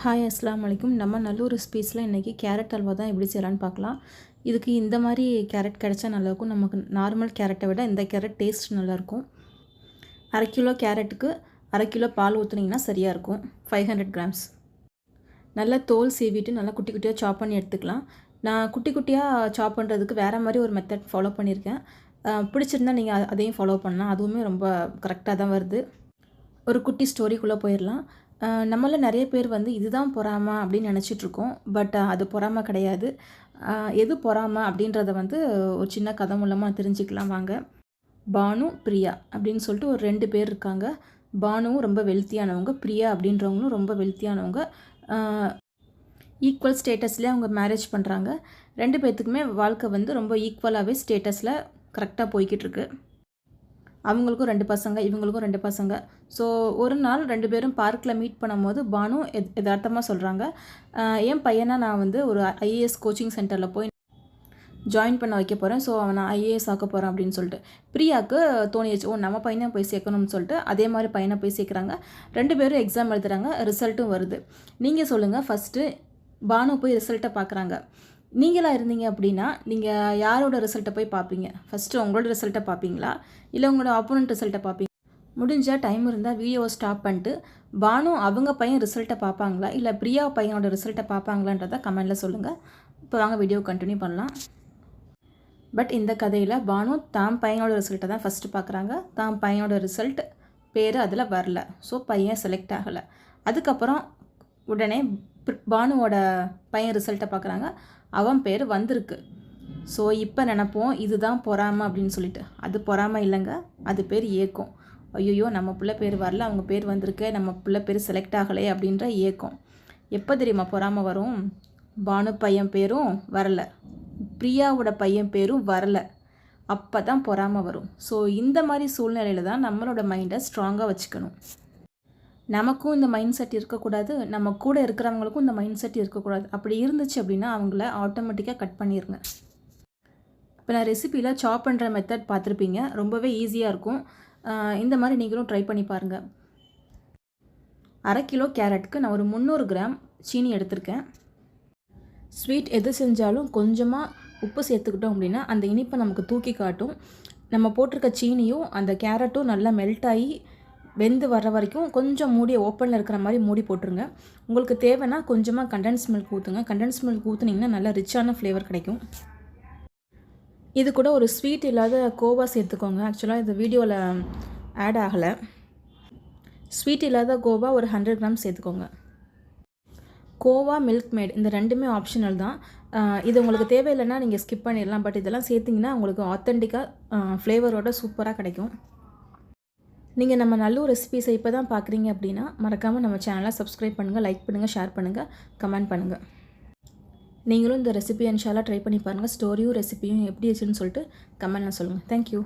Hi அஸ்ஸலாமு அலைக்கும். நம்ம நல்லூர் ரெசிபீஸில் இன்றைக்கி கேரட் அல்வா தான் எப்படி செய்யலான்னு பார்க்கலாம். இதுக்கு இந்த மாதிரி கேரட் கிடைச்சா நல்லாயிருக்கும். நமக்கு நார்மல் கேரட்டை விட இந்த கேரட் டேஸ்ட் நல்லாயிருக்கும். 1/2 கிலோ கேரட்டுக்கு 1/2 கிலோ பால் ஊற்றுனீங்கன்னா சரியாக இருக்கும். 500 கிராம்ஸ். நல்லா தோல் சீவிட்டு நல்லா குட்டி குட்டியாக சாப் பண்ணி எடுத்துக்கலாம். நான் குட்டி குட்டியாக சாப் பண்ணுறதுக்கு வேறு மாதிரி ஒரு மெத்தட் ஃபாலோ பண்ணியிருக்கேன். பிடிச்சிருந்தால் நீங்கள் அதையும் ஃபாலோ பண்ணலாம். அதுவுமே ரொம்ப கரெக்டாக தான் வருது. ஒரு குட்டி ஸ்டோரிக்குள்ளே போயிடலாம். நம்மள நிறைய பேர் இதுதான் பொறாமை அப்படின்னு நினச்சிட்ருக்கோம். பட் அது பொறாமை கிடையாது. எது பொறாமை அப்படின்றத ஒரு சின்ன கதை மூலமாக தெரிஞ்சுக்கலாம் வாங்க. பானு, பிரியா அப்படின்னு சொல்லிட்டு ஒரு 2 பேர் இருக்காங்க. பானுவும் ரொம்ப வெல்த்தியானவங்க, பிரியா அப்படின்றவங்களும் ரொம்ப வெல்த்தியானவங்க. ஈக்குவல் ஸ்டேட்டஸ்லேயே அவங்க மேரேஜ் பண்ணுறாங்க. 2 பேர்த்துக்குமே வாழ்க்கை ரொம்ப ஈக்குவலாகவே ஸ்டேட்டஸில் கரெக்டாக போய்கிட்டுருக்கு. அவங்களுக்கும் 2 பசங்க, இவங்களுக்கும் 2 பசங்க. ஸோ ஒரு நாள் 2 பேரும் பார்க்கில் மீட் பண்ணும்போது பானு எதார்த்தமாக சொல்கிறாங்க, என் பையனை நான் ஒரு ஐஏஎஸ் கோச்சிங் சென்டரில் போய் ஜாயின் பண்ண வைக்க போகிறேன். ஸோ அவனை ஐஏஎஸ் ஆக்க போகிறேன் அப்படின்னு சொல்லிட்டு. பிரியாவுக்கு தோணிடுச்சு, நம்ம பையனை போய் சேர்க்கணும்னு சொல்லிட்டு அதே மாதிரி பையனை போய் சேர்க்குறாங்க. 2 பேரும் எக்ஸாம் எழுதுகிறாங்க. ரிசல்ட்டும் வருது. நீங்கள் சொல்லுங்கள், ஃபஸ்ட்டு பானு போய் ரிசல்ட்டை பார்க்குறாங்க. நீங்களாக இருந்தீங்க அப்படின்னா நீங்கள் யாரோட ரிசல்ட்டை போய் பார்ப்பீங்க? ஃபஸ்ட்டு உங்களோட ரிசல்ட்டை பார்ப்பீங்களா, இல்லை உங்களோட ஆப்போனண்ட் ரிசல்ட்டை பார்ப்பீங்க? முடிஞ்சால் டைம் இருந்தால் வீடியோவை ஸ்டாப் பண்ணிட்டு பானு அவங்க பையன் ரிசல்ட்டை பார்ப்பாங்களா, இல்லை பிரியா பையனோட ரிசல்ட்டை பார்ப்பாங்களான்றதை கமெண்டில் சொல்லுங்கள். இப்போ வாங்க வீடியோ கண்டினியூ பண்ணலாம். பட் இந்த கதையில் பானு தான் பையனோட ரிசல்ட்டை தான் ஃபஸ்ட்டு பார்க்குறாங்க. தான் பையனோட ரிசல்ட் பேர் அதில் வரல. ஸோ பையன் செலக்ட் ஆகலை. அதுக்கப்புறம் உடனே பானுவோட பையன் ரிசல்ட்டை பார்க்குறாங்க. அவன் பேர் வந்திருக்கு. ஸோ இப்போ நினப்போம் இதுதான் பொறாமை அப்படின்னு சொல்லிட்டு. அது பொறாமை இல்லைங்க, அது பேர் ஏக்கம். ஐயோ நம்ம பிள்ளை பேர் வரல, அவங்க பேர் வந்திருக்கு, நம்ம பிள்ளை பேர் செலக்ட் ஆகலை அப்படின்ற ஏக்கம். எப்போ தெரியுமா பொறாமை வரும்? பானு பையன் பேரும் வரலை, பிரியாவோட பையன் பேரும் வரலை, அப்போ தான் பொறாமை வரும். ஸோ இந்த மாதிரி சூழ்நிலையில் தான் நம்மளோட மைண்டை ஸ்ட்ராங்காக வச்சுக்கணும். நமக்கும் இந்த மைண்ட் செட் இருக்கக்கூடாது, நம்ம கூட இருக்கிறவங்களுக்கும் இந்த மைண்ட் செட் இருக்கக்கூடாது. அப்படி இருந்துச்சு அப்படின்னா அவங்கள ஆட்டோமேட்டிக்காக கட் பண்ணிடுங்க. இப்போ நான் ரெசிப்பியில் சாப் பண்ணுற மெத்தட் பார்த்துருப்பீங்க. ரொம்பவே ஈஸியாக இருக்கும். இந்த மாதிரி நீங்களும் ட்ரை பண்ணி பாருங்கள். 1/2 கிலோ கேரட்டுக்கு நான் ஒரு 300 கிராம் சீனி எடுத்திருக்கேன். ஸ்வீட் எது செஞ்சாலும் கொஞ்சமாக உப்பு சேர்த்துக்கிட்டோம் அப்படின்னா அந்த இனிப்பை நமக்கு தூக்கி காட்டும். நம்ம போட்டிருக்க சீனியும் அந்த கேரட்டும் நல்லா மெல்ட் ஆகி வெந்து வர்ற வரைக்கும் கொஞ்சம் மூடியை ஓப்பனில் இருக்கிற மாதிரி மூடி போட்டுருங்க. உங்களுக்கு தேவைன்னா கொஞ்சமாக கண்டென்ஸ் மில்க் ஊற்றுங்க. கண்டென்ஸ் மில்க் ஊற்றுனீங்கன்னா நல்லா ரிச்சான ஃப்ளேவர் கிடைக்கும். இது கூட ஒரு ஸ்வீட் இல்லாத கோவா சேர்த்துக்கோங்க. ஆக்சுவலாக இது வீடியோவில் ஆட் ஆகலை. ஸ்வீட் இல்லாத கோவா ஒரு 100 கிராம் சேர்த்துக்கோங்க. கோவா, மில்க் மேட் இந்த 2மே ஆப்ஷனல் தான். இது உங்களுக்கு தேவையில்லைன்னா நீங்கள் ஸ்கிப் பண்ணிடலாம். பட் இதெல்லாம் சேர்த்திங்கன்னா உங்களுக்கு ஆத்தென்டிக்காக ஃப்ளேவரோட சூப்பராக கிடைக்கும். நீங்கள் நம்ம நல்லூர் ரெசிபீஸை இப்போ தான் பார்க்குறீங்க அப்படின்னா மறக்காமல் நம்ம சேனலை சப்ஸ்கிரைப் பண்ணுங்கள், லைக் பண்ணுங்கள், ஷேர் பண்ணுங்கள், கமெண்ட் பண்ணுங்கள். நீங்களும் இந்த ரெசிபி இன்ஷால்லா ட்ரை பண்ணி பாருங்கள். ஸ்டோரியும் ரெசிபியும் எப்படி இருந்துச்சுன்னு சொல்லிட்டு கமெண்ட்டில் சொல்லுங்கள். தேங்க்யூ.